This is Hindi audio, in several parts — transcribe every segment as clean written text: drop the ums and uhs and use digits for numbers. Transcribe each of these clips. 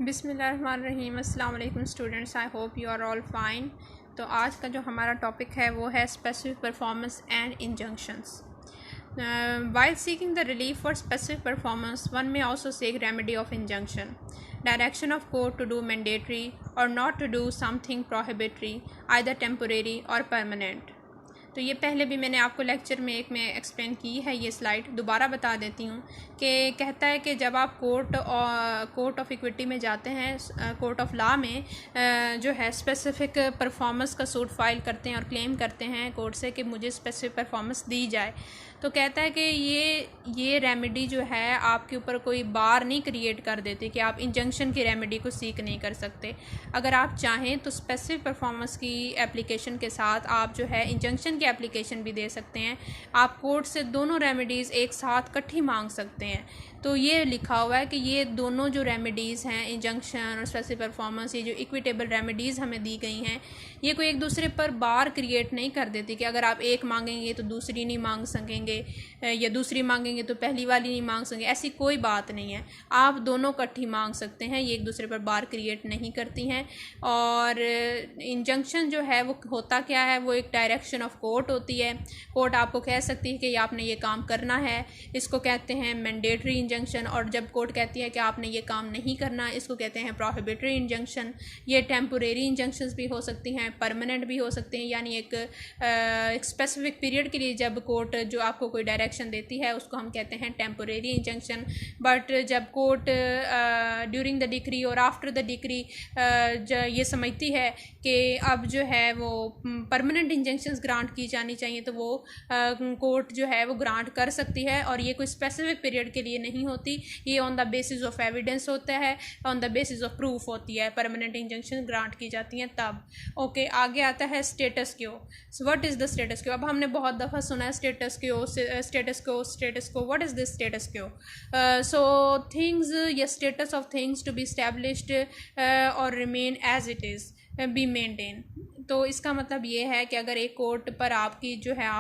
बिस्मिल्लाहिर्रहमानिर्रहीम। अस्सलाम वालेकुम students, I hope you are all fine. तो आज का जो हमारा टॉपिक है वो है specific performance and injunctions. While seeking the relief for specific performance, one may also seek remedy of injunction, direction of court to do mandatory or not to do something prohibitory, either temporary or permanent. तो ये पहले भी मैंने आपको लेक्चर में एक में एक्सप्लेन की है, ये स्लाइड दोबारा बता देती हूँ कि कहता है कि जब आप कोर्ट ऑफ इक्विटी में जाते हैं, कोर्ट ऑफ लॉ में जो है स्पेसिफिक परफॉर्मेंस का सूट फाइल करते हैं और क्लेम करते हैं कोर्ट से कि मुझे स्पेसिफिक परफॉर्मेंस दी जाए, तो कहता है कि ये रेमेडी जो है आपके ऊपर कोई बार नहीं क्रिएट कर देती कि आप इंजंक्शन की रेमेडी को सीक नहीं कर सकते। अगर आप चाहें तो स्पेसिफिक परफॉर्मेंस की एप्लीकेशन के साथ आप जो है इंजंक्शन की एप्लीकेशन भी दे सकते हैं। आप कोर्ट से दोनों रेमेडीज़ एक साथ इकट्ठी मांग सकते हैं। तो ये लिखा हुआ है कि ये दोनों जो रेमेडीज़ हैं, इंजंक्शन और स्पेसिफिक परफॉर्मेंस, ये जो इक्विटेबल रेमेडीज़ हमें दी गई हैं, ये कोई एक दूसरे पर बार क्रिएट नहीं कर देती कि अगर आप एक मांगेंगे तो दूसरी नहीं मांग सकेंगे या दूसरी मांगेंगे तो पहली वाली नहीं मांग सकेंगे। ऐसी कोई बात नहीं है, आप दोनों इकट्ठी मांग सकते हैं, ये एक दूसरे पर बार क्रिएट नहीं करती हैं। और इंजंक्शन जो है वो होता क्या है, वो एक डायरेक्शन ऑफ कोर्ट होती है। कोर्ट आपको कह सकती है कि आपने ये काम करना है, इसको कहते हैं मैंडेटरी इंजंक्शन। और जब कोर्ट कहती है कि आपने ये काम नहीं करना, इसको कहते हैं प्रोहिबिटरी इंजंक्शन। ये टेम्पोरेरी इंजंक्शंस भी हो सकती हैं, परमानेंट भी हो सकते हैं, यानी एक स्पेसिफिक पीरियड के लिए जब कोर्ट जो आपको कोई डायरेक्शन देती है उसको हम कहते हैं टेम्पोरेरी इंजंक्शन। बट जब कोर्ट ड्यूरिंग द डिक्री और आफ्टर द डिक्री ये समझती है कि अब जो है वो परमानेंट इंजंक्शंस ग्रांट की जानी चाहिए, तो वो कोर्ट जो है वो ग्रांट कर सकती है। और ये कोई स्पेसिफिक पीरियड के लिए नहीं होती, ये on the basis of evidence होता है, on the basis of proof होती है। परमानेंट इंजंक्शन ग्रांट की जाती हैं तब। ओके, आगे आता है status quo. So what is the status क्यो? अब हमने बहुत दफ़ा सुना है स्टेटस क्यो, स्टेटस क्यो, स्टेटस क्यो। What is this status quo? So things या status of things to be established और remain as it is be maintain. तो इसका मतलब ये है कि अगर एक कोर्ट पर आपकी जो है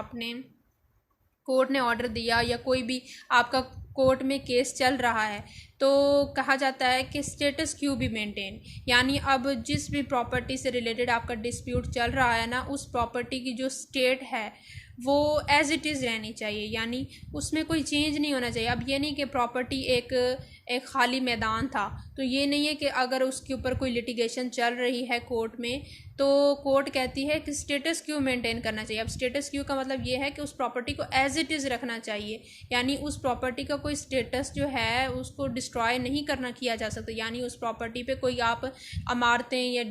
कोर्ट ने ऑर्डर दिया या कोई भी आपका कोर्ट में केस चल रहा है, तो कहा जाता है कि स्टेटस क्यू भी मेंटेन, यानी अब जिस भी प्रॉपर्टी से रिलेटेड आपका डिस्प्यूट चल रहा है ना, उस प्रॉपर्टी की जो स्टेट है वो एज इट इज़ रहनी चाहिए, यानी उसमें कोई चेंज नहीं होना चाहिए। अब ये नहीं कि प्रॉपर्टी एक खाली मैदान था, तो ये नहीं है कि अगर उसके ऊपर कोई लिटिगेशन चल रही है कोर्ट में, तो कोर्ट कहती है कि स्टेटस क्यू मेंटेन करना चाहिए। अब स्टेटस क्यू का मतलब ये है कि उस प्रॉपर्टी को एज इट इज़ रखना चाहिए, यानी उस प्रॉपर्टी का कोई स्टेटस जो है उसको डिस्ट्रॉय नहीं किया जा सकता, यानी उस प्रॉपर्टी पे कोई आप इमारतें या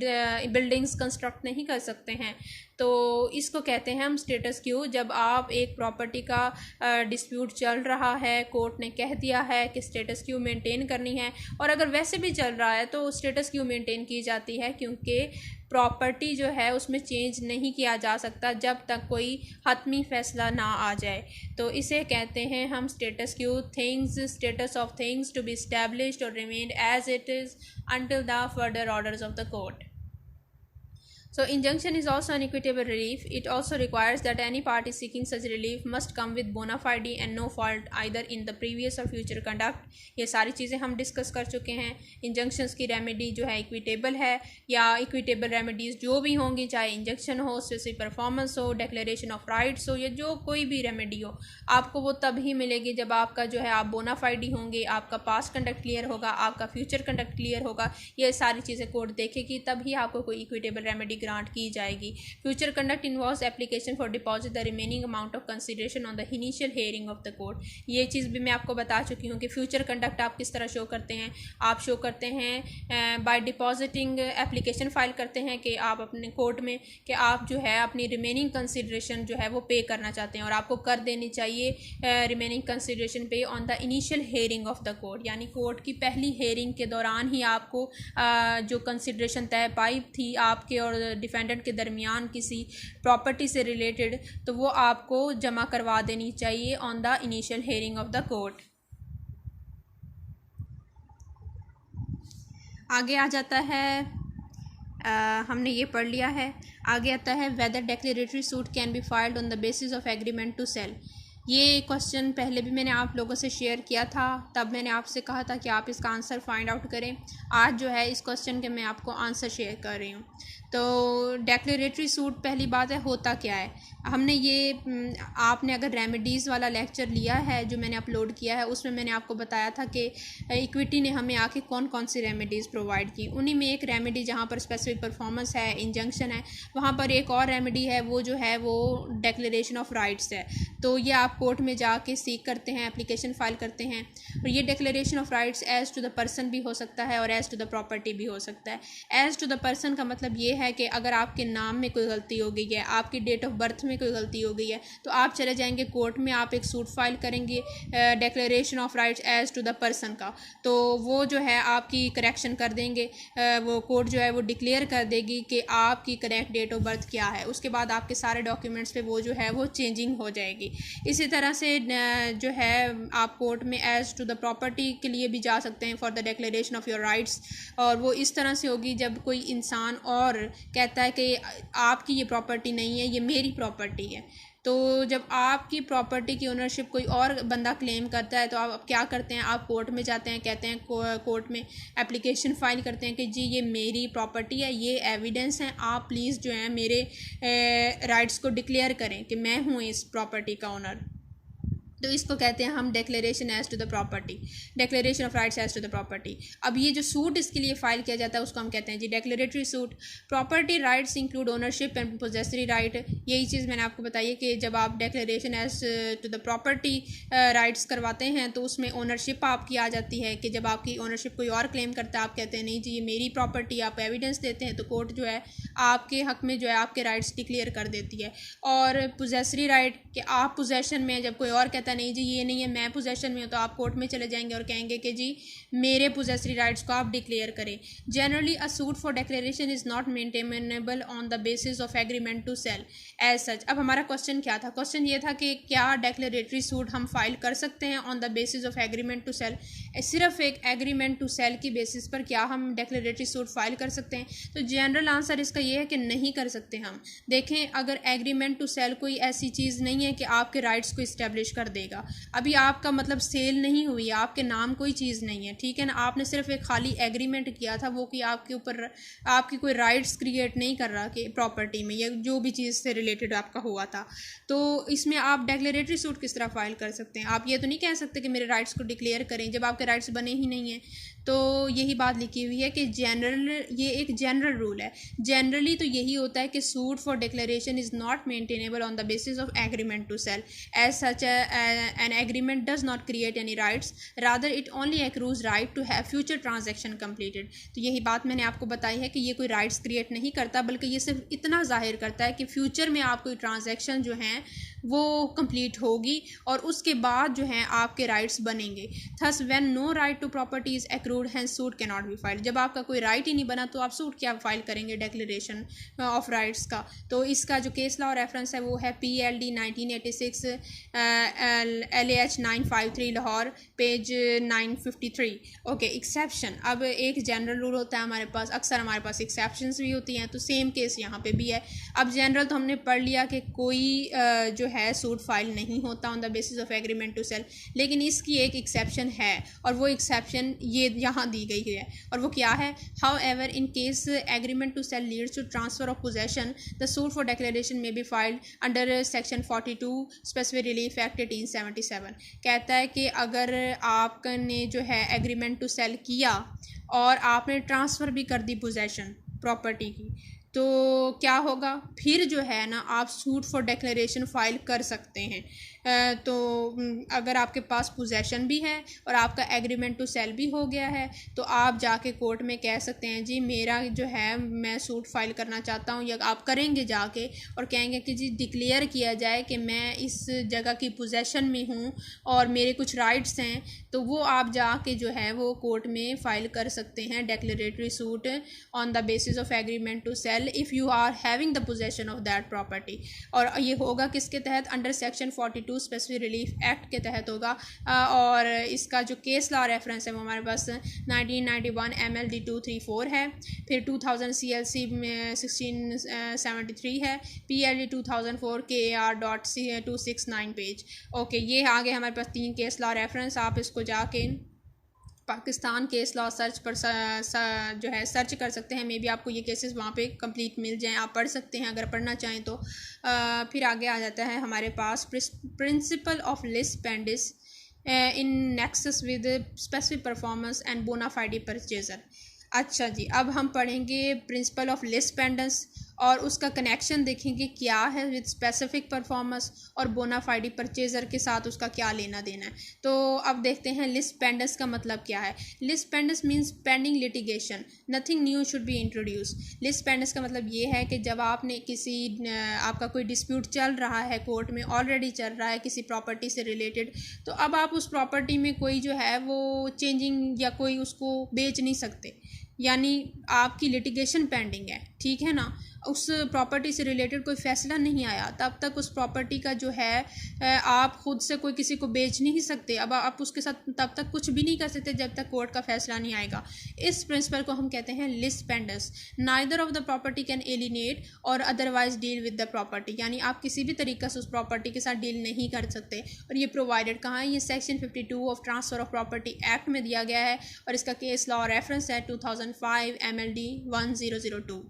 बिल्डिंग्स कंस्ट्रक्ट नहीं कर सकते हैं। तो इसको कहते हैं हम स्टेटस क्यू। जब आप एक प्रॉपर्टी का डिस्प्यूट चल रहा है, कोर्ट ने कह दिया है कि स्टेटस क्यू मेंटेन करनी है, और अगर वैसे भी चल रहा है तो स्टेटस क्यू मेंटेन की जाती है, क्योंकि प्रॉपर्टी जो है उसमें चेंज नहीं किया जा सकता जब तक कोई हतमी फैसला ना आ जाए। तो इसे कहते हैं हम status quo. Things, status of things to be established और remain as it is until the further orders of the court. So injunction is also an equitable relief. It also requires that any party seeking such relief must come with bona fide and no fault either in the previous or future conduct. ये सारी चीज़ें हम डिस्कस कर चुके हैं। इंजंक्शंस की रेमेडी जो है इक्विटेबल है, या इक्विटेबल रेमेडीज़ जो भी होंगी, चाहे इंजंक्शन हो, स्पेसिफिक परफॉर्मेंस हो, डिक्लेरेशन ऑफ राइट्स हो, या जो कोई भी रेमेडी हो, आपको वो तभी मिलेगी जब आपका जो है आप बोना फाइडी होंगे, आपका पास्ट कंडक्ट क्लियर होगा, आपका फ्यूचर कंडक्ट क्लियर होगा। ये सारी चीज़ें कोर्ट देखेगी, तभी आपको कोई इक्विटेबल रेमेडी ग्रांट की जाएगी। Future conduct involves application for deposit the remaining amount of consideration on the initial hearing of the court. ये चीज़ भी मैं आपको बता चुकी हूँ कि फ्यूचर कंडक्ट आप किस तरह शो करते हैं। आप शो करते हैं बाय डिपॉजिटिंग, एप्लीकेशन फाइल करते हैं कि आप अपने कोर्ट में कि आप जो है अपनी रिमेनिंग कंसिडरेशन जो है वो पे करना चाहते हैं, और आपको कर देनी चाहिए रिमेनिंग कंसिडरेशन पे on the initial hearing of the court, यानी कोर्ट की पहली हियरिंग के दौरान ही आपको जो कंसिडरेशन तय पाई थी आपके और डिफेंडेंट के दरमियान किसी प्रॉपर्टी से रिलेटेड, तो वो आपको जमा करवा देनी चाहिए on the initial hearing of the court. आगे आ जाता है, हमने ये पढ़ लिया है। आगे आता है whether declaratory suit can be filed on the basis of agreement to sale. ये क्वेश्चन पहले भी मैंने आप लोगों से शेयर किया था, तब मैंने आपसे कहा था कि आप इसका आंसर फाइंड आउट करें। आज जो है इस क्वेश्चन के मैं आपको आंसर शेयर कर रही हूँ। तो डेक्लेरेटरी सूट, पहली बात है होता क्या है। हमने ये आपने अगर रेमेडीज़ वाला लेक्चर लिया है जो मैंने अपलोड किया है, उसमें मैंने आपको बताया था कि इक्विटी ने हमें आके कौन कौन सी रेमेडीज़ प्रोवाइड की। उन्हीं में एक रेमेडी जहाँ पर स्पेसिफिक परफॉर्मेंस है, इंजंक्शन है, वहाँ पर एक और रेमेडी है, वो जो है वो डेक्लेरेशन ऑफ राइट्स है। तो ये आप कोर्ट में जाके सीख करते हैं, एप्लीकेशन फाइल करते हैं। और ये declaration of rights as to the person भी हो सकता है और एज टू द प्रॉपर्टी भी हो सकता है। एज टू द पर्सन का मतलब ये है कि अगर आपके नाम में कोई गलती हो गई है, आपकी डेट ऑफ बर्थ में कोई गलती हो गई है, तो आप चले जाएंगे कोर्ट में, आप एक सूट फाइल करेंगे declaration of rights as to the person का, तो वो जो है आपकी करेक्शन कर देंगे। वो कोर्ट जो है वो डिक्लेयर कर देगी कि आपकी करेक्ट डेट ऑफ बर्थ क्या है। उसके बाद आपके सारे डॉक्यूमेंट्स पे वो जो है वो चेंजिंग हो जाएगी। इसी तरह से जो है आप कोर्ट में एज टू द प्रॉपर्टी के लिए भी जा सकते हैं for the declaration of your rights. और वो इस तरह से होगी जब कोई इंसान और कहता है कि आपकी ये प्रॉपर्टी नहीं है, ये मेरी प्रॉपर्टी है। तो जब आपकी प्रॉपर्टी की ओनरशिप कोई और बंदा क्लेम करता है तो आप क्या करते हैं, आप कोर्ट में जाते हैं, कहते हैं कोर्ट में एप्लीकेशन फ़ाइल करते हैं कि जी ये मेरी प्रॉपर्टी है, ये एविडेंस है, आप प्लीज़ जो है मेरे राइट्स को डिक्लेयर करें कि मैं हूँ इस प्रॉपर्टी का ओनर। तो इसको कहते हैं हम declaration as to the property, declaration of rights as to the property. अब ये जो सूट इसके लिए फाइल किया जाता है उसको हम कहते हैं जी declaratory suit. Property rights include ownership and possessory right. यही चीज़ मैंने आपको बताई है कि जब आप declaration as to the property rights करवाते हैं तो उसमें ओनरशिप आपकी आ जाती है कि जब आपकी ओनरशिप कोई और क्लेम करता है, आप कहते हैं नहीं जी ये मेरी प्रॉपर्टी, आप एविडेंस देते हैं, तो कोर्ट जो है आपके हक में जो है आपके राइट्स डिक्लेयर कर देती है। और पोजेसरी राइट कि आप पोजेशन में, जब कोई और कहता नहीं जी ये नहीं है, मैं पोजेशन में हूँ, तो आप कोर्ट में चले जाएंगे और कहेंगे कि जी मेरे पोजेसरी राइट्स को आप डिक्लेयर करें। Generally a suit for declaration is not maintainable on the basis of agreement to sale as such. अब हमारा क्वेश्चन क्या था, क्वेश्चन ये था कि क्या डिक्लेरेटरी सूट हम फाइल कर सकते हैं on the basis of agreement to sale. सिर्फ एक एग्रीमेंट टू सेल की बेसिस पर क्या हम डिक्लेरेटरी सूट फाइल कर सकते हैं? तो जनरल आंसर इसका ये है कि नहीं कर सकते हम। देखें, अगर एग्रीमेंट टू सेल कोई ऐसी चीज़ नहीं है कि आपके राइट्स को इस्टेब्लिश कर देगा। अभी आपका मतलब सेल नहीं हुई, आपके नाम कोई चीज़ नहीं है, ठीक है ना, आपने सिर्फ एक खाली एग्रीमेंट किया था, वो कि आपके ऊपर आपकी कोई राइट्स क्रिएट नहीं कर रहा कि प्रॉपर्टी में या जो भी चीज़ से रिलेटेड आपका हुआ था। तो इसमें आप डिक्लेरेटरी सूट किस तरह फाइल कर सकते हैं? आप ये तो नहीं कह सकते कि मेरे राइट्स को डिक्लेयर करें जब आपके राइट्स बने ही नहीं हैं। तो यही बात लिखी हुई है कि ये एक जनरल रूल है। जनरली तो यही होता है कि suit for declaration is not maintainable on the basis of agreement to sale as such an agreement does not create any rights, rather it only accrues right to have future transaction completed। तो यही बात मैंने आपको बताई है कि ये कोई राइट्स क्रिएट नहीं करता, बल्कि ये सिर्फ इतना जाहिर करता है कि फ्यूचर में आप कोई ट्रांजैक्शन जो हैं वो कंप्लीट होगी और उसके बाद जो है आपके राइट्स बनेंगे। Thus when no right to property is accrued hence suit can not be filed. जब आपका कोई राइट ही नहीं बना तो आप सूट क्या फाइल करेंगे डिक्लेरेशन ऑफ राइट्स का? तो इसका जो केस लॉ रेफरेंस है वो है PLD 1986 LAH 953 Lahore page 953। Okay, exception. अब एक जनरल रूल होता है हमारे पास, अक्सर हमारे पास एक्सेप्शंस भी होती हैं, तो सेम केस यहाँ पे भी है। अब जनरल तो हमने पढ़ लिया कि कोई जो है सूट फाइल नहीं होता on the basis of agreement to sale, लेकिन इसकी एक एक्सेप्शन है और वो एक्सेप्शन ये यहाँ दी गई है और वो क्या है? However in case agreement to sale leads to transfer of possession the suit for declaration may be filed under section 42 specific relief act 1877। कहता है कि अगर आपने जो है एग्रीमेंट टू सेल किया और आपने ट्रांसफ़र भी कर दी पोजेशन प्रॉपर्टी की, तो क्या होगा? फिर जो है ना आप सूट फॉर डिक्लेरेशन फाइल कर सकते हैं। तो अगर आपके पास पोजेशन भी है और आपका एग्रीमेंट टू सेल भी हो गया है तो आप जाके कोर्ट में कह सकते हैं जी मेरा जो है मैं सूट फाइल करना चाहता हूँ, या आप करेंगे जाके और कहेंगे कि जी डिक्लेयर किया जाए कि मैं इस जगह की पोजेशन में हूँ और मेरे कुछ राइट्स हैं, तो वो आप जाके जो है वो कोर्ट में फ़ाइल कर सकते हैं declaratory suit on the basis of agreement to sale sale if you are having the possession of that property. और ये होगा किसके तहत? Under section 42 specific relief act के तहत होगा। और इसका जो केस लॉ रेफरेंस है वो हमारे पास 1991 MLD 234 है, फिर 2000 CLC 1673 है, PLD 2004 KAR.269 पेज। ओके, ये आगे हमारे पास 3 केस लॉ रेफरेंस। आप इसको जाके पाकिस्तान केस लॉ सर्च पर जो है सर्च कर सकते हैं। मे बी आपको ये केसेस वहाँ पे कंप्लीट मिल जाएं, आप पढ़ सकते हैं अगर पढ़ना चाहें तो। फिर आगे आ जाता है हमारे पास principle of lis pendens in nexus with specific performance and bona fide purchaser. अच्छा जी, अब हम पढ़ेंगे प्रिंसिपल ऑफ लिस्ट पेंडेंस और उसका कनेक्शन देखेंगे क्या है विद स्पेसिफिक परफॉर्मेंस और बोनाफाइडी परचेजर के साथ उसका क्या लेना देना है। तो अब देखते हैं लिस्ट पेंडेंस का मतलब क्या है। List pendens means pending litigation, nothing new should be introduce. List pendens का मतलब ये है कि जब आपने आपका कोई डिस्प्यूट चल रहा है कोर्ट में, ऑलरेडी चल रहा है किसी प्रॉपर्टी से रिलेटेड, तो अब आप उस प्रॉपर्टी में कोई जो है वो चेंजिंग या कोई उसको बेच नहीं सकते, यानी आपकी लिटिगेशन पेंडिंग है, ठीक है ना। उस प्रॉपर्टी से रिलेटेड कोई फैसला नहीं आया, तब तक उस प्रॉपर्टी का जो है आप खुद से कोई किसी को बेच नहीं सकते। अब आप उसके साथ तब तक कुछ भी नहीं कर सकते जब तक कोर्ट का फैसला नहीं आएगा। इस प्रिंसिपल को हम कहते हैं lis pendens. Neither of the property can alienate or otherwise deal with the property, यानी आप किसी भी तरीके से उस प्रॉपर्टी के साथ डील नहीं कर सकते। और ये प्रोवाइडेड कहाँ है? ये section 52 of transfer of property act में दिया गया है और इसका केस लॉ रेफरेंस है 2005 MLD 1002।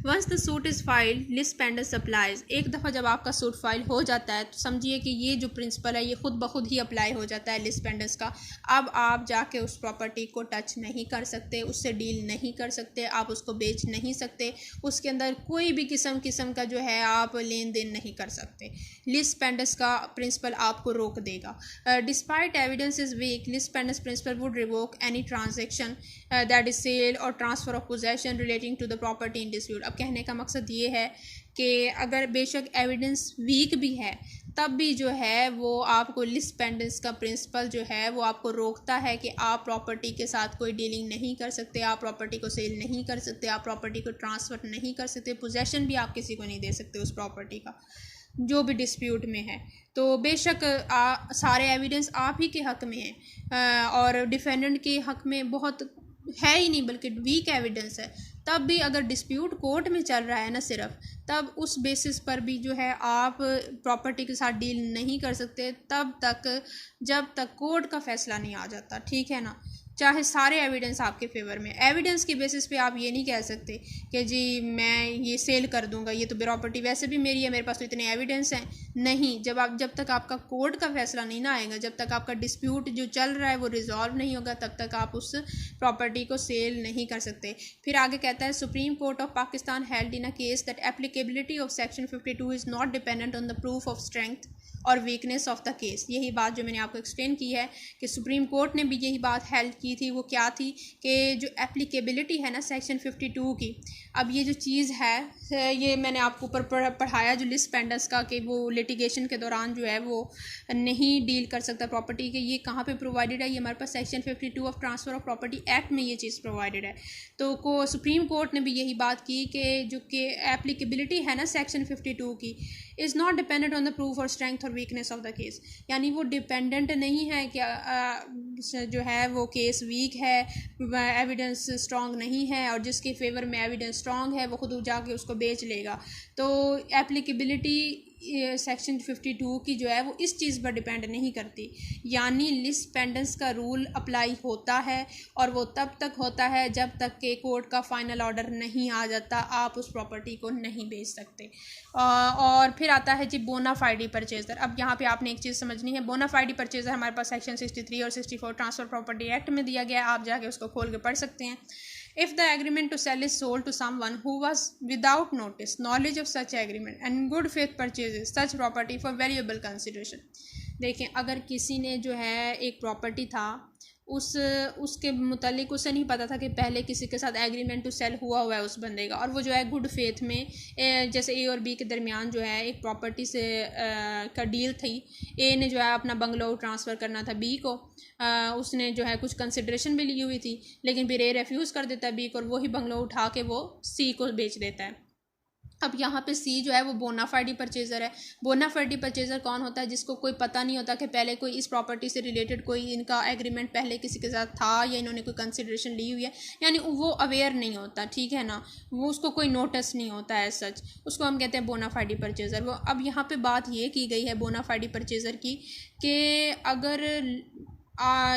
Once the suit is filed lis pendens applies. एक दफ़ा जब आपका सूट फाइल हो जाता है तो समझिए कि ये जो प्रिंसिपल है ये खुद ब खुद ही अप्लाई हो जाता है लिस्ट पेंडेंस का। अब आप जाके उस प्रॉपर्टी को टच नहीं कर सकते, उससे डील नहीं कर सकते, आप उसको बेच नहीं सकते, उसके अंदर कोई भी किस्म का जो है आप लेन देन नहीं कर सकते। लिस्ट पेंडेंस का प्रिंसिपल आपको रोक देगा। Despite evidence is weak, lis pendens principle would revoke any transaction that is sale or transfer of possession relating to the property in dispute. अब कहने का मकसद ये है कि अगर बेशक एविडेंस वीक भी है तब भी जो है वो आपको लिस्ट पेंडेंस का प्रिंसिपल जो है वो आपको रोकता है कि आप प्रॉपर्टी के साथ कोई डीलिंग नहीं कर सकते, आप प्रॉपर्टी को सेल नहीं कर सकते, आप प्रॉपर्टी को ट्रांसफ़र नहीं कर सकते, पोजेशन भी आप किसी को नहीं दे सकते उस प्रॉपर्टी का जो भी डिस्प्यूट में है। तो बेशक सारे एविडेंस आप ही के हक़ में हैं और डिफेंडेंट के हक़ में बहुत है ही नहीं बल्कि वीक एविडेंस है, तब भी अगर डिस्प्यूट कोर्ट में चल रहा है ना सिर्फ, तब उस बेसिस पर भी जो है आप प्रॉपर्टी के साथ डील नहीं कर सकते तब तक जब तक कोर्ट का फैसला नहीं आ जाता, ठीक है ना। चाहे सारे एविडेंस आपके फेवर में, एविडेंस की बेसिस पे आप ये नहीं कह सकते कि जी मैं ये सेल कर दूंगा, ये तो प्रॉपर्टी वैसे भी मेरी है, मेरे पास तो इतने एविडेंस हैं। नहीं, जब तक आपका कोर्ट का फैसला नहीं ना आएगा, जब तक आपका डिस्प्यूट जो चल रहा है वो रिजॉल्व नहीं होगा, तब तक आप उस प्रॉपर्टी को सेल नहीं कर सकते। फिर आगे कहता है supreme court of Pakistan held in a case that applicability of section 52 is not dependent on the proof of strength और वीकनेस ऑफ द केस। यही बात जो मैंने आपको एक्सप्लेन की है कि सुप्रीम कोर्ट ने भी यही बात हेल्ड की थी। वो क्या थी कि जो एप्लीकेबिलिटी है ना सेक्शन 52 की, अब ये जो चीज़ है ये मैंने आपको ऊपर पढ़ाया जो लिस्ट पेंडेंस का कि वो लिटिगेशन के दौरान जो है वो नहीं डील कर सकता प्रॉपर्टी के, ये कहाँ पे प्रोवाइडेड है? ये हमारे पास section 52 of transfer of property act में ये चीज़ प्रोवाइडेड है। तो सुप्रीम कोर्ट ने भी यही बात की कि जो कि एप्लीकेबिलिटी है ना सेक्शन 52 की is not dependent on the proof और स्ट्रेंथ और वीकनेस ऑफ द केस, यानी वो डिपेंडेंट नहीं है कि जो है वो केस वीक है, एविडेंस स्ट्रॉन्ग नहीं है और जिसके फेवर में एविडेंस स्ट्रॉन्ग है वो खुद जाके उसको बेच लेगा। तो एप्लीकेबिलिटी सेक्शन 52 की जो है वो इस चीज़ पर डिपेंड नहीं करती, यानी लिस्ट पेंडेंस का रूल अप्लाई होता है और वो तब तक होता है जब तक कि कोर्ट का फाइनल ऑर्डर नहीं आ जाता, आप उस प्रॉपर्टी को नहीं बेच सकते। और फिर आता है जी बोनाफाइडी परचेजर। अब यहाँ पे आपने एक चीज़ समझनी है, बोनाफाइडी परचेजर हमारे पास सेक्शन 63 और 64 ट्रांसफ़र प्रॉपर्टी एक्ट में दिया गया है, आप जाके उसको खोल के पढ़ सकते हैं। If the agreement to sell is sold to someone who was without notice, knowledge of such agreement and good faith purchases such property for valuable consideration। देखें, अगर किसी ने जो है एक प्रॉपर्टी था उसके मुतालिक उसे नहीं पता था कि पहले किसी के साथ एग्रीमेंट टू सेल हुआ है उस बंदे का, और वो जो है गुड फेथ में जैसे ए और बी के दरमियान जो है एक प्रॉपर्टी से का डील थी। ए ने जो है अपना बंगलो ट्रांसफ़र करना था बी को, उसने जो है कुछ कंसिड्रेशन भी ली हुई थी, लेकिन फिर ए रेफ्यूज़ कर देता है बी को और वही बंगलो उठा के वो सी को बेच देता है। अब यहाँ पे सी जो है वो बोनाफाइडी परचेज़र है। बोनाफाइडी परचेज़र कौन होता है? जिसको कोई पता नहीं होता कि पहले कोई इस प्रॉपर्टी से रिलेटेड कोई इनका एग्रीमेंट पहले किसी के साथ था या इन्होंने कोई कंसिडरेशन ली हुई है, यानी वो अवेयर नहीं होता, ठीक है ना, वो उसको कोई नोटिस नहीं होता है सच, उसको हम कहते हैं बोनाफाइडी परचेज़र। वो अब यहाँ पर बात ये की गई है बोनाफाइडी परचेज़र की कि अगर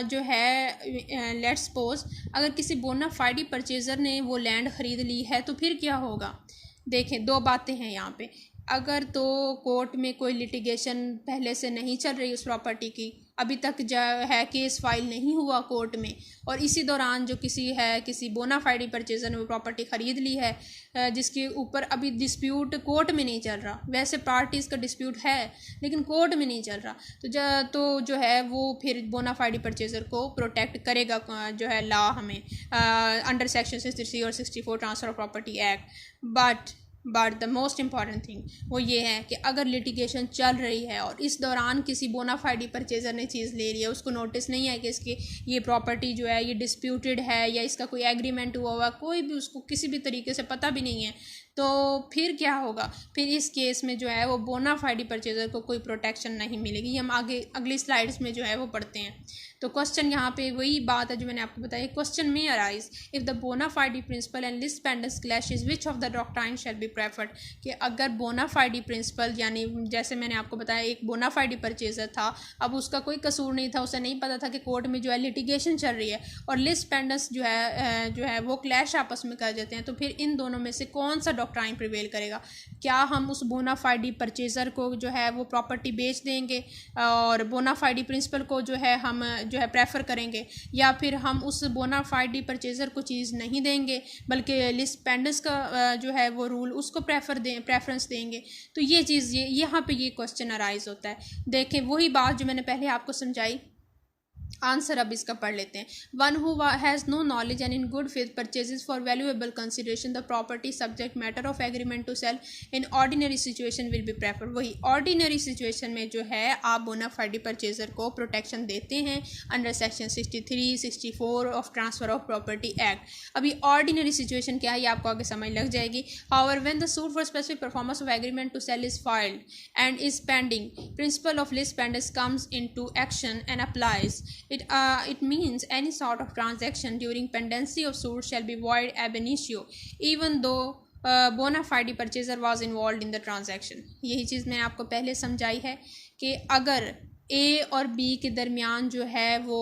जो है लेट्स सपोज अगर किसी बोनाफाइडी परचेज़र ने वो लैंड ख़रीद ली है तो फिर क्या होगा? देखें, दो बातें हैं यहाँ पे। अगर तो कोर्ट में कोई लिटिगेशन पहले से नहीं चल रही उस प्रॉपर्टी की, अभी तक जो है केस फाइल नहीं हुआ कोर्ट में, और इसी दौरान जो किसी बोनाफाइडी परचेज़र ने वो प्रॉपर्टी ख़रीद ली है जिसके ऊपर अभी डिस्प्यूट कोर्ट में नहीं चल रहा, वैसे पार्टीज़ का डिस्प्यूट है लेकिन कोर्ट में नहीं चल रहा, तो जो है वो फिर बोनाफाइडी परचेज़र को प्रोटेक्ट करेगा जो है लॉ हमें अंडर सेक्शन 63 और 64 transfer of property act. But the most important thing वो ये है कि अगर लिटिगेशन चल रही है और इस दौरान किसी बोनाफाइडी परचेज़र ने चीज़ ले ली है, उसको नोटिस नहीं है कि इसकी ये प्रॉपर्टी जो है ये डिस्प्यूटेड है या इसका कोई एग्रीमेंट हुआ कोई भी उसको किसी भी तरीके से पता भी नहीं है, तो फिर क्या होगा? फिर इस केस में जो है वो बोनाफाइडी परचेज़र को कोई प्रोटेक्शन नहीं मिलेगी। ये हम आगे अगली स्लाइड्स में जो है वो पढ़ते हैं। तो क्वेश्चन यहाँ पे वही बात है जो मैंने आपको बताया। Question may arise if the bona fide principle and lis pendens clashes which of the doctrine shall be preferred, कि अगर बोनाफाइडी प्रिंसिपल यानी जैसे मैंने आपको बताया एक बोनाफाइडी परचेज़र था, अब उसका कोई कसूर नहीं था, उसे नहीं पता था कि कोर्ट में जो है लिटिगेशन चल रही है और लीज पेंडेंस जो है वो क्लैश आपस में कर देते हैं, तो फिर इन दोनों में से कौन सा डॉक्ट्राइन प्रिवेल करेगा? क्या हम उस बोनाफाइडी परचेज़र को जो है वो प्रॉपर्टी बेच देंगे और बोनाफाइडी प्रिंसिपल को जो है हम जो है प्रेफर करेंगे, या फिर हम उस बोनाफाइडी परचेज़र को चीज़ नहीं देंगे बल्कि लीज पेंडेंस का जो है वो रूल उसको प्रेफरेंस देंगे? तो ये चीज़ यहाँ पे ये क्वेश्चन अराइज होता है। देखें, वही बात जो मैंने पहले आपको समझाई, आंसर अब इसका पढ़ लेते हैं। One who has no knowledge and in good faith purchases for valuable consideration the property subject matter of agreement to sale in ordinary situation will be prefer. वही ऑर्डिनरी सिचुएशन में जो है आप बोनाफाइडी परचेजर को प्रोटेक्शन देते हैं under section 63, 64 of transfer of property act. अभी ऑर्डिनरी सिचुएशन क्या है ये आपको आगे समझ लग जाएगी। However when the suit for specific performance of agreement to sale is filed and is pending, principle of lis pendens comes into action and applies. It means any sort of transaction during pendency of suit shall be void ab initio, even though bona fide purchaser was involved in the transaction। यही चीज़ मैंने आपको पहले समझाई है कि अगर ए और बी के दरमियान जो है वो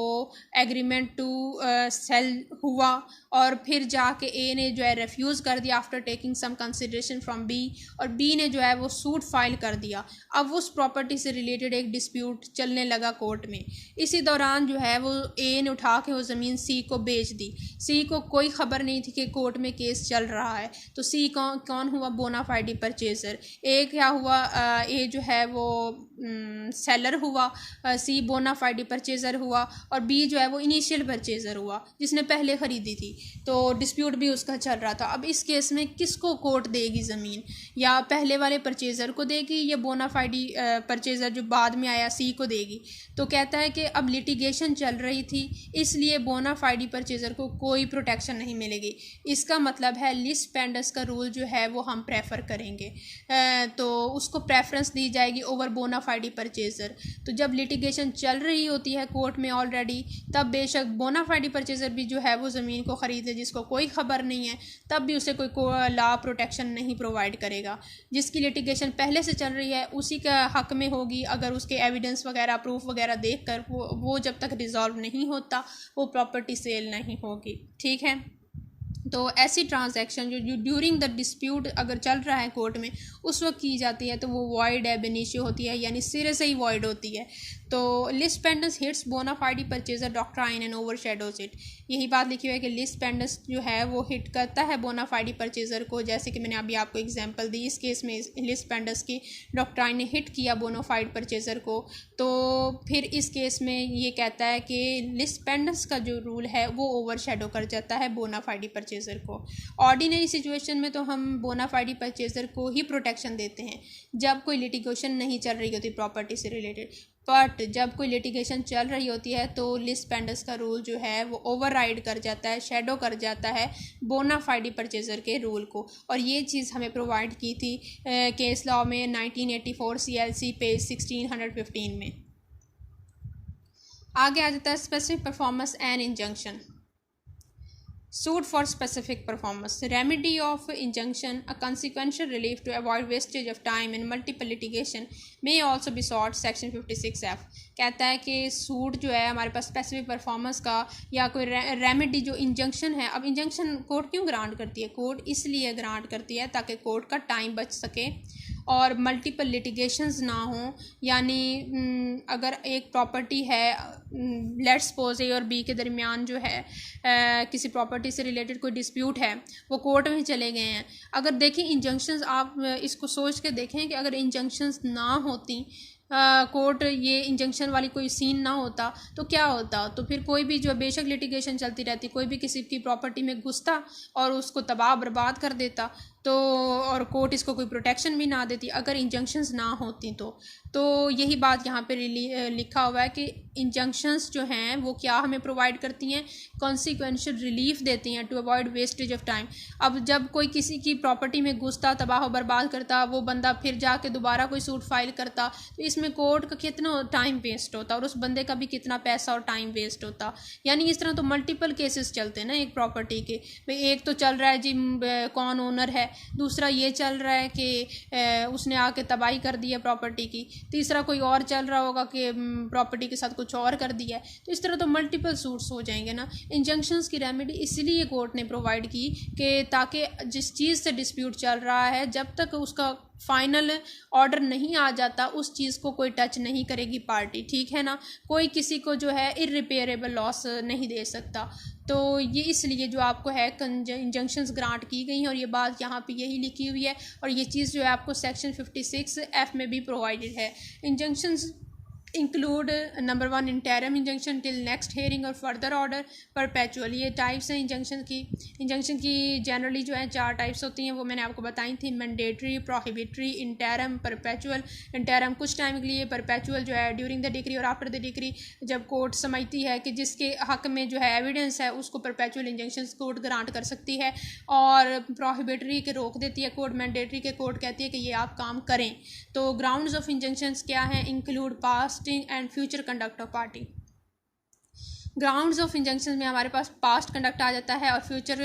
एग्रीमेंट टू सेल हुआ और फिर जाके ए ने जो है रेफ्यूज़ कर दिया after taking some consideration from B, और बी ने जो है वो सूट फाइल कर दिया, अब उस प्रॉपर्टी से रिलेटेड एक डिस्प्यूट चलने लगा कोर्ट में। इसी दौरान जो है वो ए ने उठा के वो ज़मीन सी को बेच दी। सी को कोई ख़बर नहीं थी कि कोर्ट में केस चल रहा है, तो सी कौन हुआ? Bona fide purchaser. ए क्या हुआ? ए जो है वो सेलर हुआ, सी बोनाफाइडी परचेज़र हुआ, और बी जो है वो इनिशियल परचेज़र हुआ जिसने पहले ख़रीदी थी, तो डिस्प्यूट भी उसका चल रहा था। अब इस केस में किसको कोर्ट देगी ज़मीन? या पहले वाले परचेज़र को देगी या बोनाफाइडी परचेज़र जो बाद में आया सी को देगी? तो कहता है कि अब लिटिगेशन चल रही थी इसलिए बोनाफाइडी परचेज़र को कोई प्रोटेक्शन नहीं मिलेगी। इसका मतलब है लीज पेंडेंस का रूल जो है वो हम प्रेफर करेंगे, तो उसको प्रेफरेंस दी जाएगी ओवर बोनाफाइडी परचेज़र। तो जब लिटिगेशन चल रही होती है कोर्ट में ऑलरेडी, तब बेशक बोनाफाइडी परचेज़र भी जो है वो ज़मीन को ख़रीदे जिसको कोई ख़बर नहीं है, तब भी उसे कोई लॉ प्रोटेक्शन नहीं प्रोवाइड करेगा। जिसकी लिटिगेशन पहले से चल रही है उसी का हक़ में होगी, अगर उसके एविडेंस वगैरह प्रूफ वगैरह देख कर वो जब तक रिजॉल्व नहीं होता वो प्रॉपर्टी सेल नहीं होगी। ठीक है, तो ऐसी ट्रांजैक्शन जो ड्यूरिंग द डिस्प्यूट अगर चल रहा है कोर्ट में उस वक्त की जाती है तो वो वॉइड एब इनिशियो होती है, यानी सिरे से ही वॉइड होती है। तो list pendens hits bona fide purchaser doctrine and overshadows it. यही बात लिखी हुई है कि लिस्ट पेंडेंस जो है वो हिट करता है बोना फाइडी परचेजर को, जैसे कि मैंने अभी आपको एग्जांपल दी। इस केस में लिस्ट पेंडेंस की डॉक्ट्राइन ने हिट किया बोनाफाइड परचेजर को, तो फिर इस केस में ये कहता है कि लिस्ट पेंडेंस का जो रूल है वो ओवर शेडो कर जाता है बोनाफाइडी परचेजर को। ऑर्डिनरी सिचुएशन में तो हम बोनाफाइडी परचेजर को ही प्रोटेक्शन देते हैं जब कोई लिटिगेशन नहीं चल रही होती प्रॉपर्टी से रिलेटेड, बट जब कोई लिटिगेशन चल रही होती है तो लिस्ट पेंडेंस का रूल जो है वो ओवरराइड कर जाता है, शेडो कर जाता है बोनाफाइडी परचेजर के रूल को। और ये चीज़ हमें प्रोवाइड की थी केस लॉ में 1984 CLC पेज 1615 में। आगे आ जाता है specific performance and injunction. Suit for specific performance. Remedy of injunction, a consequential relief to avoid wastage of time in multiple litigation, may also be sought section 56F। कहता है कि सूट जो है हमारे पास स्पेसिफिक परफॉर्मेंस का या कोई रेमेडी जो इंजंक्शन है। अब इंजंक्शन कोर्ट क्यों ग्रांट करती है? कोर्ट इसलिए ग्रांट करती है ताकि कोर्ट का टाइम बच सके और मल्टीपल लिटिगेशंस ना हो। यानी अगर एक प्रॉपर्टी है, लेट्स सपोज ए और बी के दरमियान जो है किसी प्रॉपर्टी से रिलेटेड कोई डिस्प्यूट है, वो कोर्ट में चले गए हैं। अगर देखें इंजंक्शंस, आप इसको सोच के देखें कि अगर इंजंक्शंस ना होती, कोर्ट ये इंजंक्शन वाली कोई सीन ना होता तो क्या होता? तो फिर कोई भी जो बेशक लिटिगेशन चलती रहती, कोई भी किसी की प्रॉपर्टी में घुसता और उसको तबाह बर्बाद कर देता, तो और कोर्ट इसको कोई प्रोटेक्शन भी ना देती अगर इंजंक्शंस ना होती। तो यही बात यहाँ पे लिखा हुआ है कि इंजंक्शंस जो हैं वो क्या हमें प्रोवाइड करती हैं, कॉन्सिक्वेंशियल रिलीफ देती हैं to avoid wastage of time. अब जब कोई किसी की प्रॉपर्टी में घुसता, तबाह बर्बाद करता, वो बंदा फिर जाके दोबारा कोई सूट फाइल करता, तो इसमें कोर्ट का कितना टाइम वेस्ट होता और उस बंदे का भी कितना पैसा और टाइम वेस्ट होता। यानी इस तरह तो मल्टीपल केसेस चलते हैं ना एक प्रॉपर्टी के। भाई एक तो चल रहा है जी कौन ओनर है, दूसरा ये चल रहा है कि उसने आके तबाही कर दी है प्रॉपर्टी की, तीसरा कोई और चल रहा होगा कि प्रॉपर्टी के साथ कुछ और कर दिया है। तो इस तरह तो मल्टीपल सूट्स हो जाएंगे ना। इंजंक्शंस की रेमेडी इसलिए कोर्ट ने प्रोवाइड की कि ताकि जिस चीज़ से डिस्प्यूट चल रहा है जब तक उसका फाइनल ऑर्डर नहीं आ जाता उस चीज़ को कोई टच नहीं करेगी पार्टी, ठीक है ना। कोई किसी को जो है इररिपेयरेबल लॉस नहीं दे सकता। तो ये इसलिए जो आपको है इंजंक्शंस ग्रांट की गई हैं और ये बात यहाँ पे यही लिखी हुई है और ये चीज़ जो है आपको सेक्शन 56F में भी प्रोवाइडेड है। Injunctions include number 1 interim injunction till next hearing और फर्दर ऑर्डर, परपेचुअल। ये टाइप्स हैं इंजंक्शन की जनरली जो है 4 टाइप्स होती हैं, वो मैंने आपको बताई थी, mandatory, prohibitory, interim, perpetual. Interim कुछ टाइम के लिए, परपेचुअल जो है ड्यूरिंग द डिक्री और आफ्टर द डिक्री। जब कोर्ट समझती है कि जिसके हक में जो है एविडेंस है उसको परपेचुअल इंजंक्शन कोर्ट ग्रांट कर सकती है, और प्रोहिबिटरी के रोक देती है कोर्ट। मैंडेटरी के कोर्ट कहती है कि ये आप काम करें। तो ग्राउंड्स ऑफ इंजंक्शंस क्या हैं? Include past and future conduct of party। Grounds of injunction में हमारे पास पास्ट कंडक्ट आ जाता है और फ्यूचर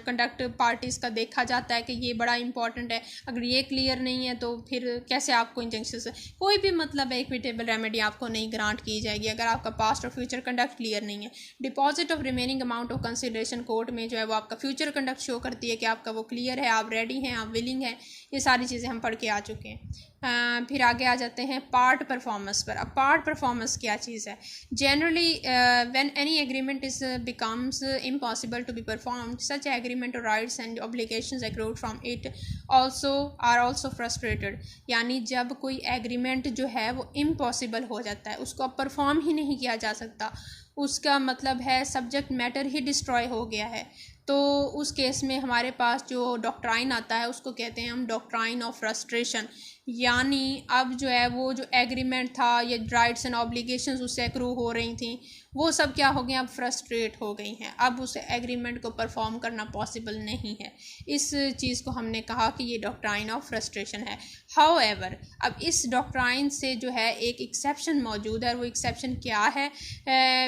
कंडक्ट पार्टीज़ का देखा जाता है कि ये बड़ा इंपॉर्टेंट है। अगर ये क्लियर नहीं है तो फिर कैसे आपको इंजंक्शन से कोई भी मतलब इक्विटेबल रेमेडी आपको नहीं ग्रांट की जाएगी अगर आपका पास्ट और फ्यूचर कंडक्ट क्लियर नहीं है। Deposit of remaining amount of consideration court में जो है वो आपका फ्यूचर कंडक्ट शो करती है कि आपका वो क्लियर है, आप रेडी हैं, आप विलिंग हैं। ये सारी चीज़ें हम पढ़ के आ चुके हैं। फिर आगे आ जाते हैं पार्ट परफॉर्मेंस पर। अब पार्ट परफॉर्मेंस क्या चीज़ है? Generally when any agreement is becomes impossible to be performed, such agreement rights and obligations accrued from it are also frustrated. यानी जब कोई एग्रीमेंट जो है वो इम्पॉसिबल हो जाता है, उसको अब परफॉर्म ही नहीं किया जा सकता, उसका मतलब है सब्जेक्ट मैटर ही डिस्ट्रॉय हो गया है, तो उस केस में हमारे पास जो डॉक्ट्राइन आता है उसको कहते हैं हम डॉक्ट्राइन ऑफ फ्रस्ट्रेशन। यानी अब जो है वो जो एग्रीमेंट था, ये राइट्स एंड ऑब्लिगेशंस उससे एक्रू हो रही थी, वो सब क्या हो गए, अब फ्रस्ट्रेट हो गई हैं। अब उस एग्रीमेंट को परफॉर्म करना पॉसिबल नहीं है। इस चीज़ को हमने कहा कि ये डॉक्ट्राइन ऑफ फ्रस्ट्रेशन है। हाउएवर, अब इस डॉक्ट्राइन से जो है एक एक्सेप्शन मौजूद है, और वो एक्सेप्शन क्या है?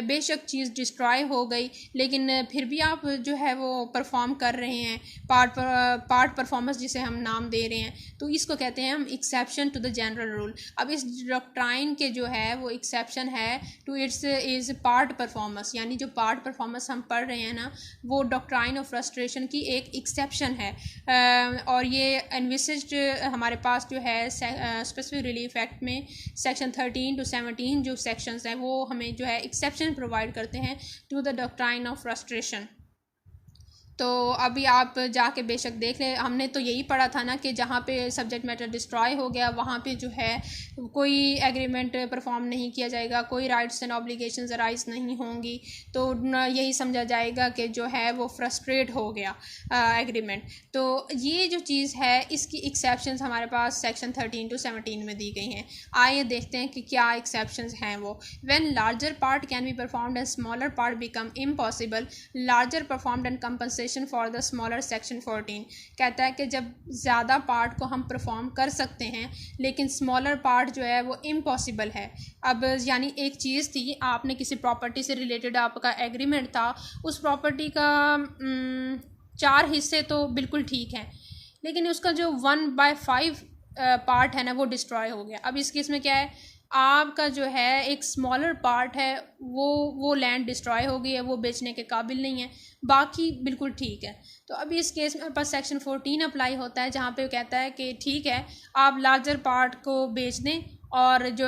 बेशक चीज़ डिस्ट्रॉय हो गई लेकिन फिर भी आप जो है वो परफॉर्म कर रहे हैं, पार्ट परफॉर्मेंस जिसे हम नाम दे रहे हैं, तो इसको कहते हैं हम exception to the general rule. अब इस डॉक्ट्राइन के जो है वो एक्सेप्शन है to its is part performance, यानी जो पार्ट परफॉर्मेंस हम पढ़ रहे हैं ना, वो डॉक्ट्राइन ऑफ फ्रस्ट्रेशन की एक एक्सेप्शन है। और ये एनविस्ड हमारे पास जो है स्पेसिफिक रिलीफ एक्ट में सेक्शन 13 to 17 जो सेक्शंस हैं वो हमें जो है एक्सेप्शन प्रोवाइड करते हैं to the doctrine of frustration. तो अभी आप जाके बेशक देख लें, हमने तो यही पढ़ा था ना कि जहाँ पे सब्जेक्ट मैटर डिस्ट्रॉय हो गया वहाँ पे जो है कोई एग्रीमेंट परफॉर्म नहीं किया जाएगा, कोई राइट्स एंड ऑब्लिगेशंस अराइज नहीं होंगी, तो यही समझा जाएगा कि जो है वो फ्रस्ट्रेट हो गया एग्रीमेंट। तो ये जो चीज़ है इसकी एक्सेप्शंस हमारे पास सेक्शन 13 to 17 में दी गई हैं। आइए देखते हैं कि क्या एक्सेप्शंस हैं वो। When larger part can be performed and smaller part become impossible, larger performed and compensation for the smaller section 14। कहता है कि जब ज़्यादा पार्ट को हम परफॉर्म कर सकते हैं लेकिन स्मॉलर पार्ट जो है वो इम्पॉसिबल है। अब यानी एक चीज़ थी, आपने किसी प्रॉपर्टी से रिलेटेड आपका एग्रीमेंट था, उस प्रॉपर्टी का 4 हिस्से तो बिल्कुल ठीक हैं, लेकिन उसका जो 1/5 पार्ट है ना वो डिस्ट्रॉय हो गया। अब इस केस में क्या है, आपका जो है एक स्मॉलर पार्ट है वो लैंड डिस्ट्रॉय हो गई है, वो बेचने के काबिल नहीं है, बाकी बिल्कुल ठीक है। तो अभी इस केस में पास सेक्शन 14 अप्लाई होता है जहाँ पे कहता है कि ठीक है आप लार्जर पार्ट को बेच दें और जो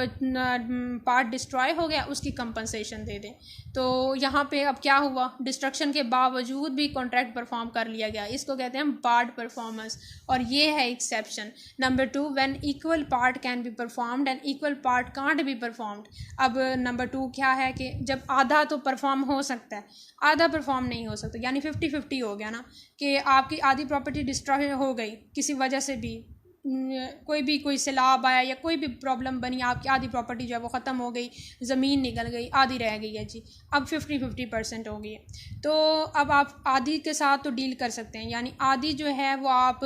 पार्ट डिस्ट्रॉय हो गया उसकी कंपनसेशन दे दें। तो यहाँ पे अब क्या हुआ, डिस्ट्रक्शन के बावजूद भी कॉन्ट्रैक्ट परफॉर्म कर लिया गया, इसको कहते हैं पार्ट परफॉर्मेंस, और ये है exception. Number 2, when equal part can be performed and equal part can't be performed. अब नंबर 2 क्या है कि जब आधा तो परफॉर्म हो सकता है, आधा परफॉर्म नहीं हो सकता, यानी 50-50 हो गया ना, कि आपकी आधी प्रॉपर्टी डिस्ट्रॉय हो गई किसी वजह से भी, कोई सैलाब आया या कोई भी प्रॉब्लम बनी, आपकी आधी प्रॉपर्टी जो है वो ख़त्म हो गई, ज़मीन निकल गई, आधी रह गई है जी, अब 50-50% हो गई है। तो अब आप आधी के साथ तो डील कर सकते हैं, यानी आधी जो है वो आप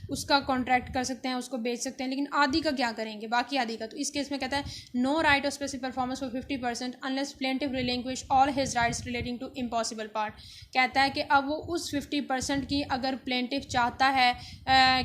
उसका कॉन्ट्रैक्ट कर सकते हैं, उसको बेच सकते हैं, लेकिन आधी का क्या करेंगे, बाकी आधी का। तो इस केस में कहता है no right of specific performance for 50% unless plaintiff relinquish all his rights relating to impossible part. कहता है कि अब वो उस 50% की अगर प्लेंटिफ चाहता है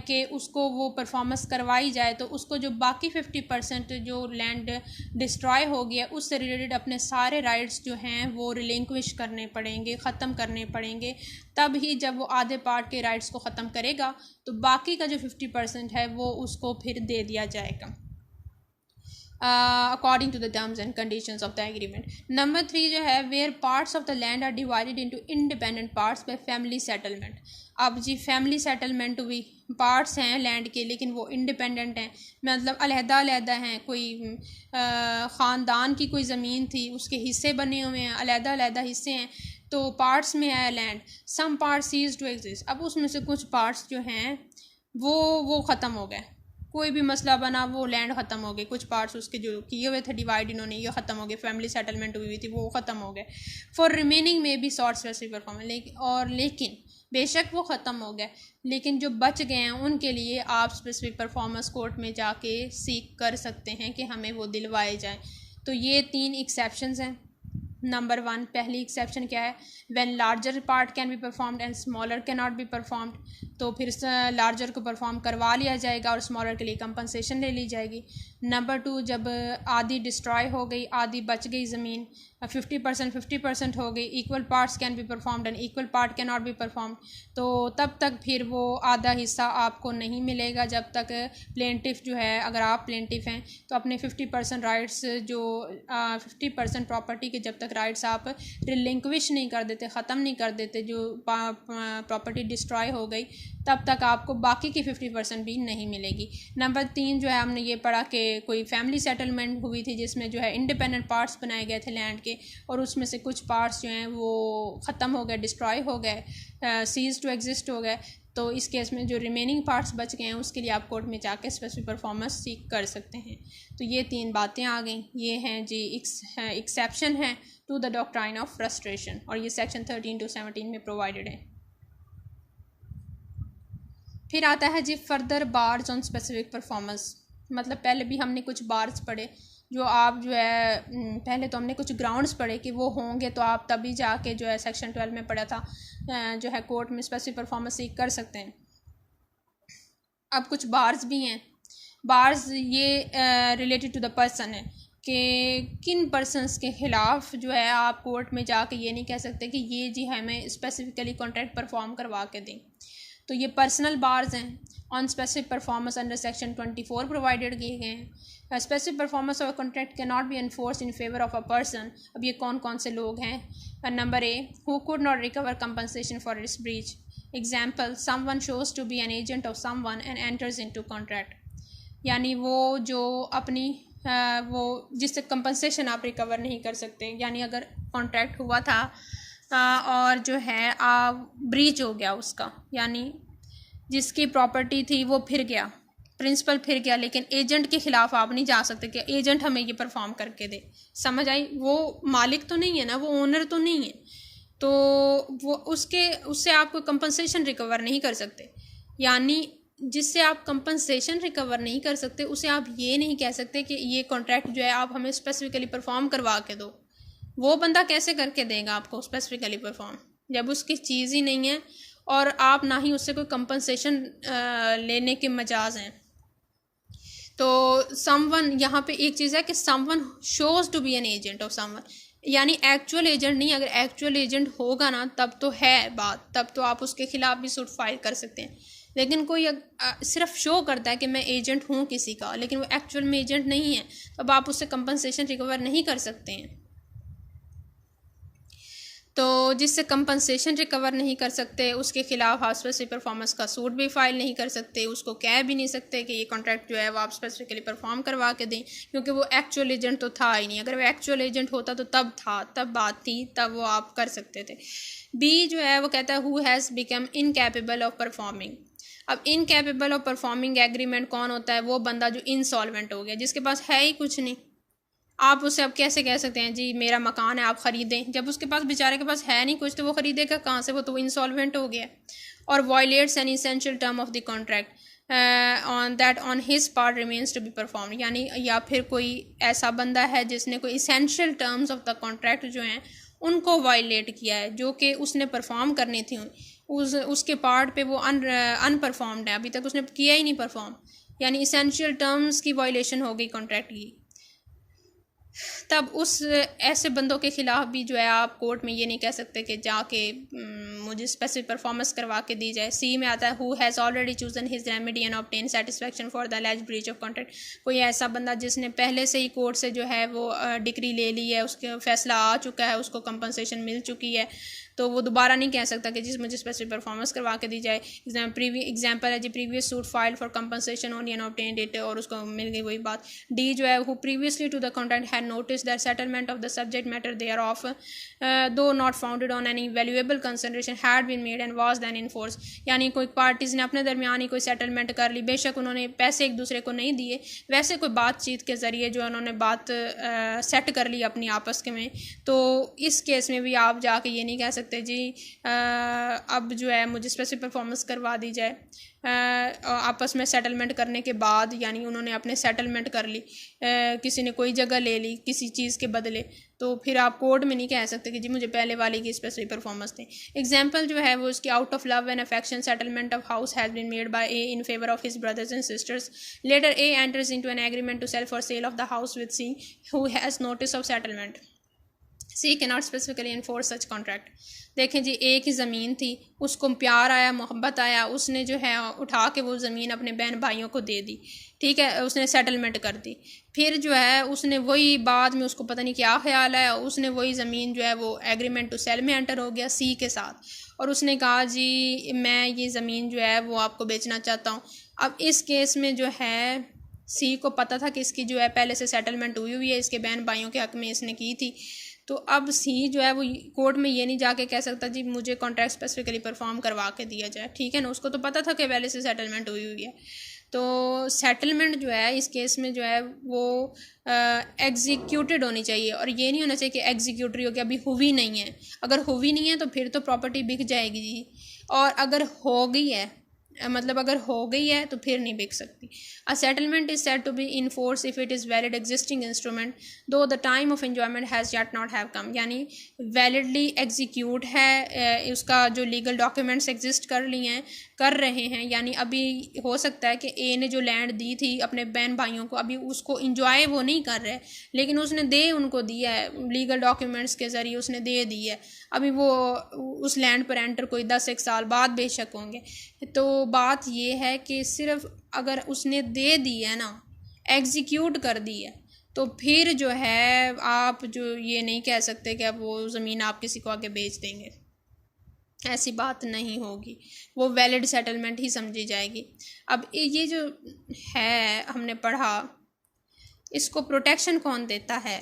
कि उसको वो परफॉर्मेंस करवाई जाए, तो उसको जो बाकी 50% जो लैंड डिस्ट्रॉय हो गया उससे रिलेटेड अपने सारे राइट्स जो हैं वो रिलिंक्विश करने पड़ेंगे, ख़त्म करने पड़ेंगे। तब ही जब वो आधे पार्ट के राइट्स को ख़त्म करेगा तो बाकी का जो 50% है वो उसको फिर दे दिया जाएगा according to the terms and conditions of the agreement. Number 3 जो है where parts of the land are divided into independent parts by family settlement. अब जी फैमिली सेटलमेंट हुई, पार्ट्स हैं लैंड के लेकिन वो इंडिपेंडेंट हैं, मतलब अलहदा हैं, कोई ख़ानदान की कोई ज़मीन थी उसके हिस्से बने हुए हैं, अलहदा हिस्से हैं, तो पार्ट्स में है land, some parts cease to exist. अब उसमें से कुछ पार्ट्स जो हैं वो ख़त्म हो गए, कोई भी मसला बना वो लैंड ख़त्म हो गई, कुछ पार्ट्स उसके जो किए हुए थे डिवाइड इन्होंने ये ख़त्म हो गए, फैमिली सेटलमेंट हुई थी वो ख़त्म हो गए। फॉर रिमेनिंग में भी सॉर्ट स्पेसिफिक परफॉर्मेंस, लेकिन बेशक वो ख़त्म हो गए लेकिन जो बच गए हैं उनके लिए आप स्पेसिफिक परफॉर्मेंस कोर्ट में जाके सीख कर सकते हैं कि हमें वो दिलवाए जाएं। तो ये 3 एक्सेप्शंस हैं। नंबर 1 पहली एक्सेप्शन क्या है, when larger part can be performed and smaller can not be performed, तो फिर लार्जर को परफॉर्म करवा लिया जाएगा और स्मॉलर के लिए कंपनसेशन ले ली जाएगी। नंबर 2 जब आधी डिस्ट्रॉय हो गई, आधी बच गई ज़मीन, 50% हो गई, equal parts can be performed and equal part can not be performed, तो तब तक फिर वो आधा हिस्सा आपको नहीं मिलेगा जब तक प्लेंटिफ जो है, अगर आप प्लेंटिफ हैं तो अपने 50% राइट्स जो 50% प्रॉपर्टी के जब तक राइट्स आप रिलिंक्विश नहीं कर देते, ख़त्म नहीं कर देते, जो प्रॉपर्टी डिस्ट्रॉय हो गई, तब तक आपको बाकी की 50% भी नहीं मिलेगी। नंबर 3 जो है हमने ये पढ़ा कि कोई फैमिली सेटलमेंट हुई थी जिसमें जो है इंडिपेंडेंट पार्ट्स बनाए गए थे लैंड के, और उसमें से कुछ पार्ट्स जो हैं वो ख़त्म हो गए, डिस्ट्रॉय हो गए, सीज टू एग्जिस्ट हो गए। तो इस केस में जो रिमेनिंग पार्ट्स बच गए हैं उसके लिए आप कोर्ट में जाके स्पेसिफिक परफॉर्मेंस सीख कर सकते हैं। तो ये 3 बातें आ गई, ये हैं जी एक्सेप्शन है to the doctrine of frustration, और ये सेक्शन 13 to 17 में प्रोवाइडेड है। फिर आता है जी further bars on specific performance, मतलब पहले भी हमने कुछ बार्स पढ़े, जो आप जो है पहले तो हमने कुछ ग्राउंड्स पढ़े कि वो होंगे तो आप तभी जाके जो है सेक्शन 12 में पढ़ा था जो है कोर्ट में स्पेसिफिक परफॉर्मेंस सीख कर सकते हैं। अब कुछ बार्स भी हैं। बार्स ये रिलेटेड टू द पर्सन है कि किन पर्सनस के ख़िलाफ़ जो है आप कोर्ट में जाके ये नहीं कह सकते कि ये जी हमें स्पेसिफिकली कॉन्ट्रैक्ट परफॉर्म करवा के दें। तो ये पर्सनल बार्स हैं। On specific performance under section 24 provided किए गए हैं। Specific performance of contract can not be enforce in favour of a person. अब ये कौन कौन से लोग हैं? Number A, who could not recover compensation for its breach. Example, someone shows to be an agent of someone and enters into contract. यानी वो जो अपनी वो जिससे कंपनसेशन आप रिकवर नहीं कर सकते, यानी अगर कॉन्ट्रैक्ट हुआ था और जो है ब्रीच हो गया उसका, यानी जिसकी प्रॉपर्टी थी वो फिर गया, प्रिंसिपल फिर गया, लेकिन एजेंट के ख़िलाफ़ आप नहीं जा सकते कि एजेंट हमें ये परफॉर्म करके दे। समझ आई? वो मालिक तो नहीं है ना, वो ओनर तो नहीं है, तो वो उससे आप कोई कंपनसेशन रिकवर नहीं कर सकते। यानी जिससे आप कंपनसेशन रिकवर नहीं कर सकते उसे आप ये नहीं कह सकते कि ये कॉन्ट्रैक्ट जो है आप हमें स्पेसिफिकली परफॉर्म करवा के दो। वो बंदा कैसे करके देगा आपको स्पेसिफिकली परफॉर्म, जब उसकी चीज़ ही नहीं है और आप ना ही उससे कोई कंपनसेशन लेने के मजाज हैं। तो समवन, यहाँ पे एक चीज़ है कि someone shows to be an agent of someone, यानी एक्चुअल एजेंट नहीं। अगर एक्चुअल एजेंट होगा ना तब तो है बात, तब तो आप उसके खिलाफ भी सूट फाइल कर सकते हैं। लेकिन कोई सिर्फ शो करता है कि मैं एजेंट हूँ किसी का, लेकिन वो एक्चुअल में एजेंट नहीं है, तब आप उससे कंपनसेशन रिकवर नहीं कर सकते हैं। तो जिससे कंपनसेशन रिकवर नहीं कर सकते उसके खिलाफ आप स्पेसिफिक परफॉर्मेंस का सूट भी फाइल नहीं कर सकते, उसको कह भी नहीं सकते कि ये कॉन्ट्रैक्ट जो है वो आप स्पेसिफिकली परफॉर्म करवा के दें, क्योंकि वो एक्चुअल एजेंट तो था ही नहीं। अगर वो एक्चुअल एजेंट होता तो तब था, तब बात थी, तब वो आप कर सकते थे। बी जो है वो कहता है who has become incapable of performing. अब इनकैपेबल ऑफ परफॉर्मिंग एग्रीमेंट कौन होता है? वो बंदा जो इंसॉल्वेंट हो गया, जिसके पास है ही कुछ नहीं। आप उससे अब कैसे कह सकते हैं जी मेरा मकान है आप ख़रीदें, जब उसके पास बेचारे के पास है नहीं कुछ, तो वो ख़रीदेगा कहाँ से? वो तो इंसॉल्वेंट हो गया। और violates an essential term of the contract on that on his part remains to be perform. यानी या फिर कोई ऐसा बंदा है जिसने कोई essential terms of the contract जो हैं उनको वायलेट किया है, जो कि उसने परफॉर्म करनी थी, उसके पार्ट पे वो अनपरफॉर्म्ड है, अभी तक उसने किया ही नहीं परफॉर्म, यानी इसेंशियल टर्म्स की वायलेशन हो गई कॉन्ट्रैक्ट की। तब उस ऐसे बंदों के ख़िलाफ़ भी जो है आप कोर्ट में ये नहीं कह सकते कि जाके मुझे स्पेसिफिक परफॉर्मेंस करवा के दी जाए। सी में आता है who has already chosen his remedy and obtain satisfaction for the alleged breach of contract. कोई ऐसा बंदा जिसने पहले से ही कोर्ट से जो है वो डिक्री ले ली है, उसका फैसला आ चुका है, उसको कंपनसेशन मिल चुकी है, तो वो दोबारा नहीं कह सकता कि जिस मुझे स्पेसिफिक परफॉर्मेंस करवा के दी जाए। एग्जाम्पल है जी previous suit file for compensation only and obtained it, और उसको मिल गई वही बात। डी जो है who previously to the contract had notice that settlement of the subject matter thereof though not founded on any valuable consideration had been made and was then in force. यानी कोई पार्टीज़ ने अपने दरमियान ही कोई सेटलमेंट कर ली, बेशक उन्होंने पैसे एक दूसरे को नहीं दिए, वैसे कोई बातचीत के ज़रिए जो उन्होंने बात सेट कर ली अपनी आपस के में, तो इस केस में भी आप जाके ये नहीं कह सकते जी अब जो है मुझे स्पेसिफिक परफॉर्मेंस करवा दी जाए। आपस में सेटलमेंट करने के बाद, यानी उन्होंने अपने सेटलमेंट कर ली, किसी ने कोई जगह ले ली किसी चीज़ के बदले, तो फिर आप कोर्ट में नहीं कह सकते कि जी मुझे पहले वाले की स्पेसिफिक परफॉर्मेंस थी। एग्जांपल जो है वो उसकी out of love and affection settlement of house has been made by A in favour of his brothers and sisters. Later A enters into an agreement to sale for sale of the house with C who has notice of settlement. C can not specifically enforce such contract. देखें जी एक ही ज़मीन थी, उसको प्यार आया मोहब्बत आया, उसने जो है उठा के वो ज़मीन अपने बहन भाइयों को दे दी, ठीक है, उसने सेटलमेंट कर दी। फिर जो है उसने वही बाद में उसको पता नहीं क्या ख्याल है, उसने वही ज़मीन जो है वो एग्रीमेंट टू सेल में एंटर हो गया सी के साथ, और उसने कहा जी मैं ये ज़मीन जो है वो आपको बेचना चाहता हूँ। अब इस केस में जो है सी को पता था कि इसकी जो है पहले से सेटलमेंट हुई हुई है, इसके बहन भाइयों के हक़ में इसने की थी, तो अब सी जो है वो कोर्ट में ये नहीं जाके कह सकता जी मुझे कॉन्ट्रैक्ट स्पेसिफिकली परफॉर्म करवा के दिया जाए, ठीक है ना, उसको तो पता था कि पहले से सेटलमेंट हुई हुई है। तो सेटलमेंट जो है इस केस में जो है वो एग्जीक्यूटेड होनी चाहिए, और ये नहीं होना चाहिए कि एग्जीक्यूटरी हो गया, अभी हुई नहीं है। अगर हुई नहीं है तो फिर तो प्रॉपर्टी बिक जाएगी जी, और अगर हो गई है मतलब अगर हो गई है तो फिर नहीं बिक सकती। A settlement is said to be in force if it is valid existing instrument though the time of enjoyment has yet not have come, यानी वैलिडली एग्जीक्यूट है, उसका जो लीगल डॉक्यूमेंट्स एग्जिस्ट कर रहे हैं, यानी अभी हो सकता है कि ए ने जो लैंड दी थी अपने बहन भाइयों को अभी उसको इंजॉय वो नहीं कर रहे, लेकिन उसने उनको दिया है लीगल डॉक्यूमेंट्स के ज़रिए उसने दे दी है। अभी वो उस लैंड पर एंटर कोई 10-1 साल बाद बेशक होंगे। तो बात ये है कि सिर्फ अगर उसने दे दी है ना, एग्जीक्यूट कर दी है, तो फिर जो है आप जो ये नहीं कह सकते कि अब वो ज़मीन आप किसी को आगे बेच देंगे, ऐसी बात नहीं होगी, वो वैलिड सेटलमेंट ही समझी जाएगी। अब ये जो है हमने पढ़ा, इसको प्रोटेक्शन कौन देता है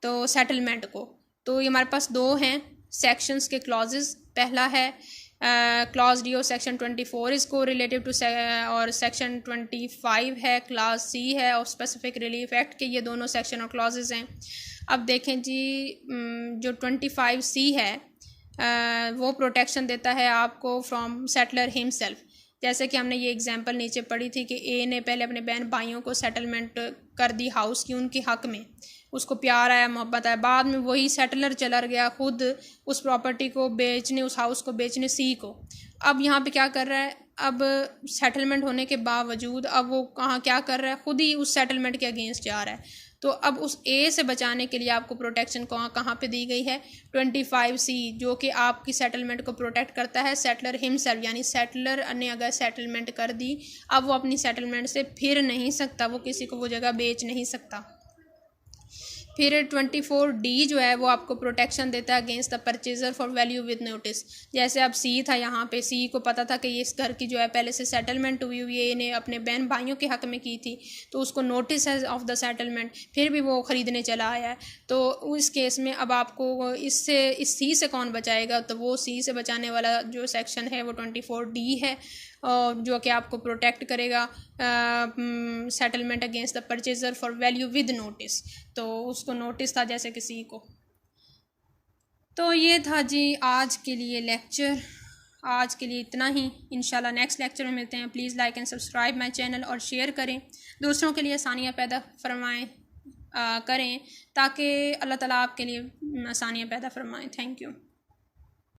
तो सेटलमेंट को, तो ये हमारे पास दो हैं सेक्शंस के क्लॉजेस। पहला है क्लॉज डी ऑफ सेक्शन 24 इसको रिलेटिव टू और सेक्शन 25 है क्लास सी है और स्पेसिफिक रिलीफ एक्ट के, ये दोनों सेक्शन और क्लॉजेस हैं। अब देखें जी, जो 25C है वो प्रोटेक्शन देता है आपको फ्रॉम सेटलर हिमसेल्फ। जैसे कि हमने ये एग्जांपल नीचे पढ़ी थी कि ए ने पहले अपने बहन भाइयों को सेटलमेंट कर दी हाउस की उनके हक़ में, उसको प्यार आया मोहब्बत आया, बाद में वही सेटलर चला गया खुद उस प्रॉपर्टी को बेचने, उस हाउस को बेचने सी को। अब यहाँ पे क्या कर रहा है, अब सेटलमेंट होने के बावजूद अब वो क्या कर रहा है, खुद ही उस सेटलमेंट के अगेंस्ट जा रहा है। तो अब उस ए से बचाने के लिए आपको प्रोटेक्शन कहाँ पे दी गई है, 25C, जो कि आपकी सेटलमेंट को प्रोटेक्ट करता है सेटलर हिमसेल्फ, यानी सेटलर ने अगर सेटलमेंट कर दी अब वो अपनी सेटलमेंट से फिर नहीं सकता, वो किसी को वो जगह बेच नहीं सकता। फिर 24D जो है वो आपको प्रोटेक्शन देता है against the purchaser for value with notice. जैसे अब सी था, यहाँ पे सी को पता था कि ये इस घर की जो है पहले से सेटलमेंट हुई हुई है, इन्हें अपने बहन भाइयों के हक़ में की थी, तो उसको नोटिस है ऑफ द सेटलमेंट, फिर भी वो ख़रीदने चला आया है। तो उस केस में अब आपको इस सी से कौन बचाएगा, तो वो सी से बचाने वाला जो सेक्शन है वो 24D है, जो कि आपको प्रोटेक्ट करेगा settlement against the purchaser for value with notice. तो उसको नोटिस था जैसे किसी को। तो ये था जी आज के लिए लेक्चर, आज के लिए इतना ही। इंशाल्लाह नेक्स्ट लेक्चर में मिलते हैं। Please like and subscribe my channel और शेयर करें, दूसरों के लिए आसानियाँ पैदा फरमाएँ करें, ताकि अल्लाह ताला आपके लिए आसानियाँ पैदा फरमाएँ। Thank you.